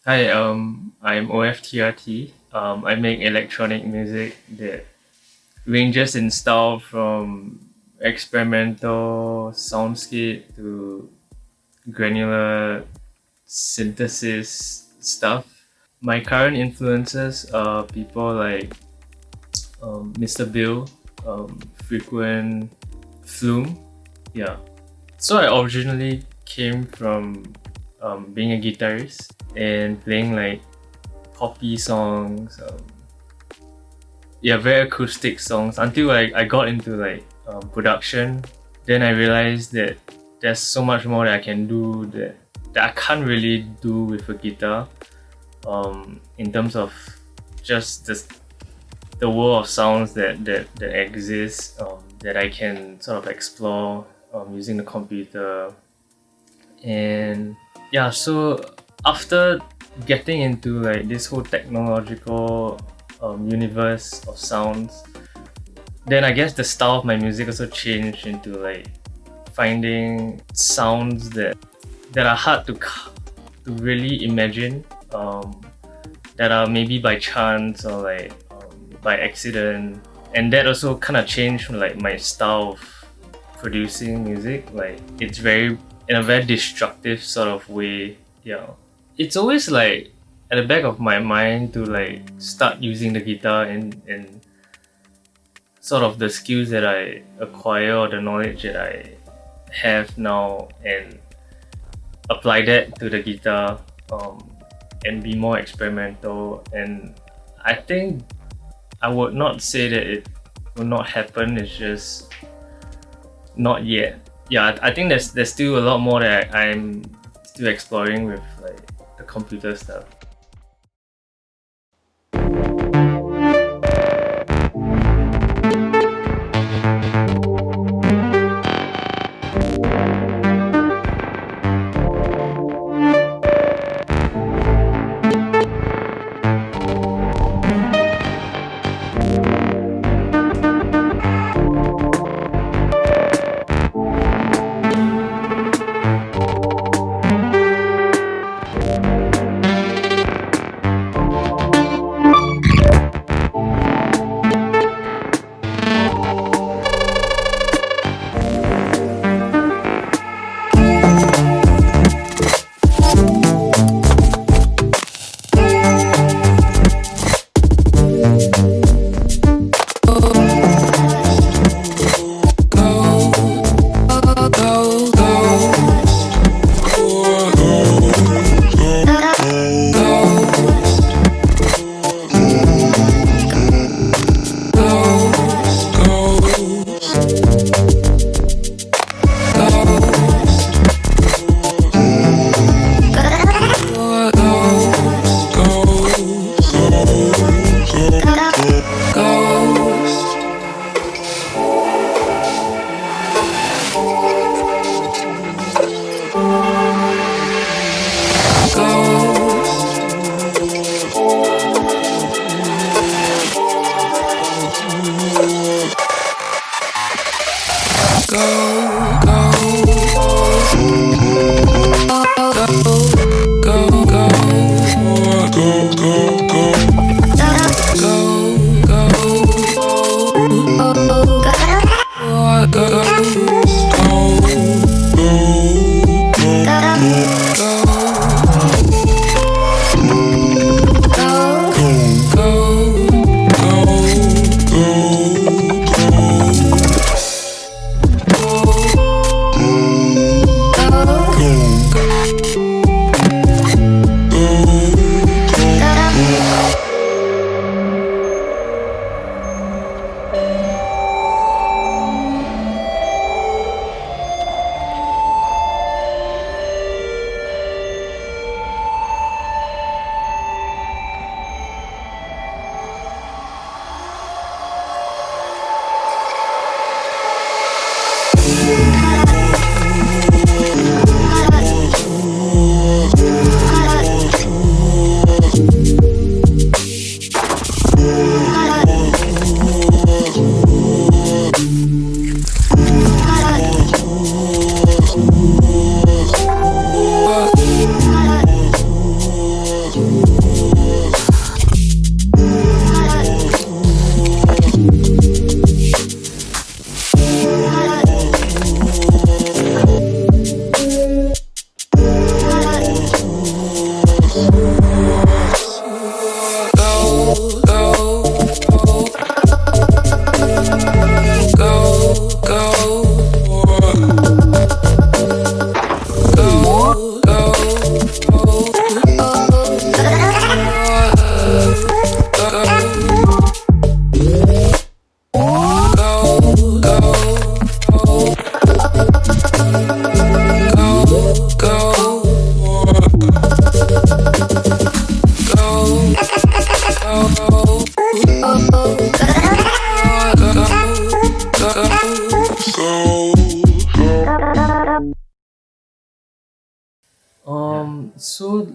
Hi, I'm OFTRT. I make electronic music that ranges in style from experimental soundscape to granular synthesis stuff. My current influences are people like Mr. Bill, Frequent, Flume. Yeah. So I originally came from being a guitarist and playing like poppy songs, very acoustic songs until I got into like production. Then I realized that there's so much more that I can do that I can't really do with a guitar, in terms of just the world of sounds that exists, that I can sort of explore using the computer. And yeah, so after getting into like this whole technological universe of sounds, then I guess the style of my music also changed into like finding sounds that are hard to really imagine, that are maybe by chance or like by accident, and that also kind of changed like my style of producing music. Like it's very in a very destructive sort of way. Yeah, it's always like at the back of my mind to like start using the guitar and sort of the skills that I acquire or the knowledge that I have now and apply that to the guitar, and be more experimental. And I think I would not say that it will not happen, it's just not yet. Yeah, I think there's still a lot more that I'm still exploring with like the computer stuff.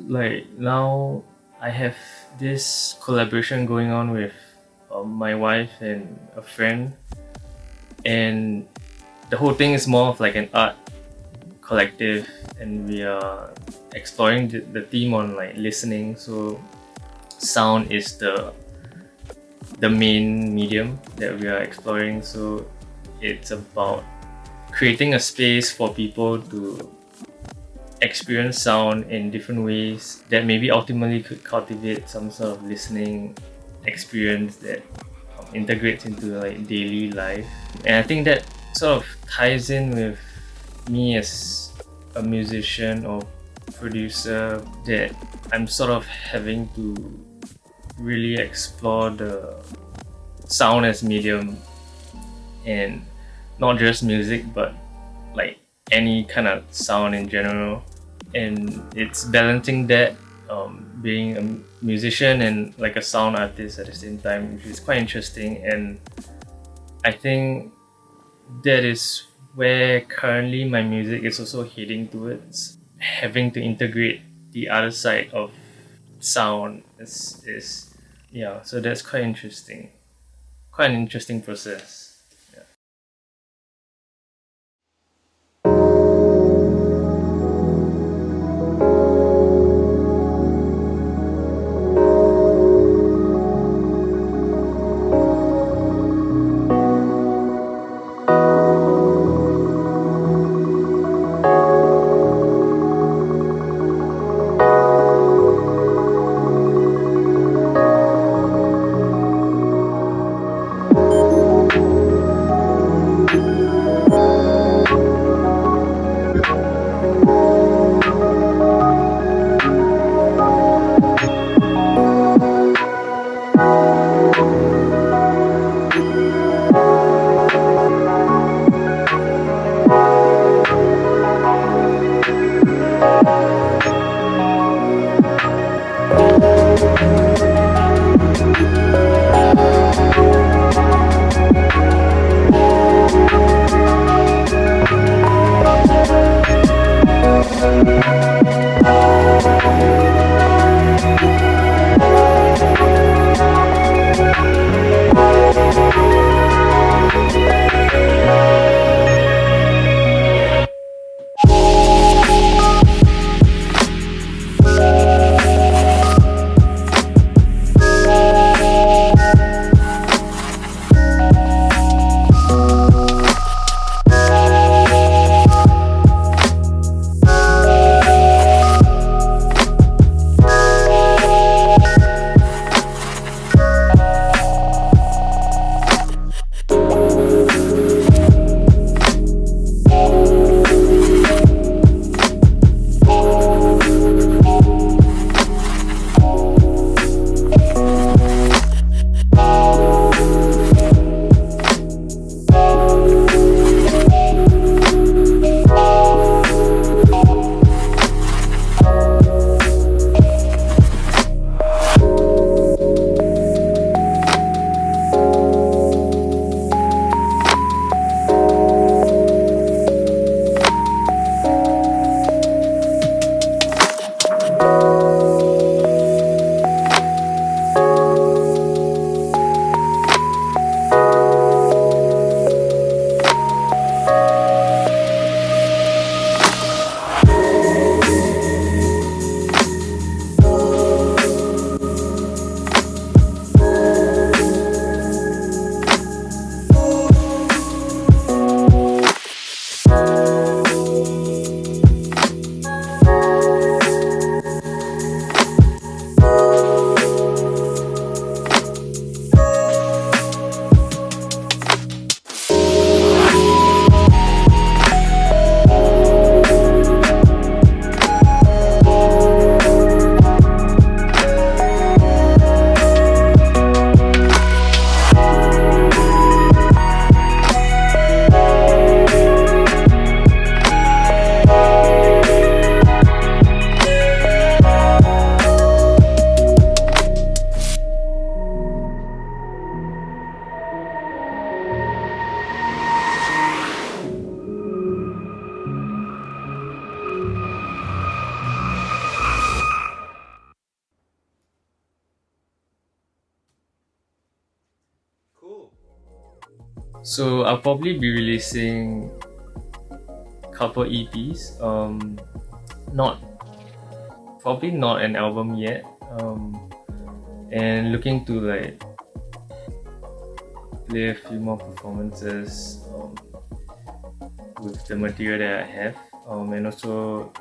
like now I have this collaboration going on with my wife and a friend, and the whole thing is more of like an art collective, and we are exploring the theme on like listening. So sound is the main medium that we are exploring. So it's about creating a space for people to experience sound in different ways that maybe ultimately could cultivate some sort of listening experience that integrates into like daily life. And I think that sort of ties in with me as a musician or producer, that I'm sort of having to really explore the sound as medium, and not just music but like any kind of sound in general. And it's balancing that, being a musician and like a sound artist at the same time, which is quite interesting. And I think that is where currently my music is also heading towards, having to integrate the other side of sound is yeah, so that's quite interesting, quite an interesting process. Yeah. So I'll probably be releasing a couple EPs. Not Probably not an album yet. And looking to like play a few more performances with the material that I have, and also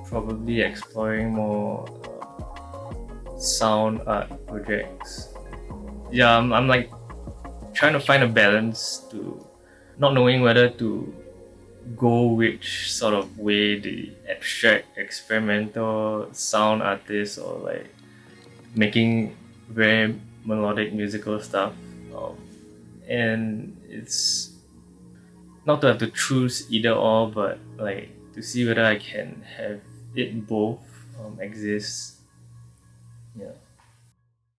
probably exploring more sound art projects. Yeah, I'm like trying to find a balance to not knowing whether to go which sort of way, the abstract experimental sound artist or like making very melodic musical stuff. Um, and it's not to have to choose either or, but like to see whether I can have it both exist. Yeah.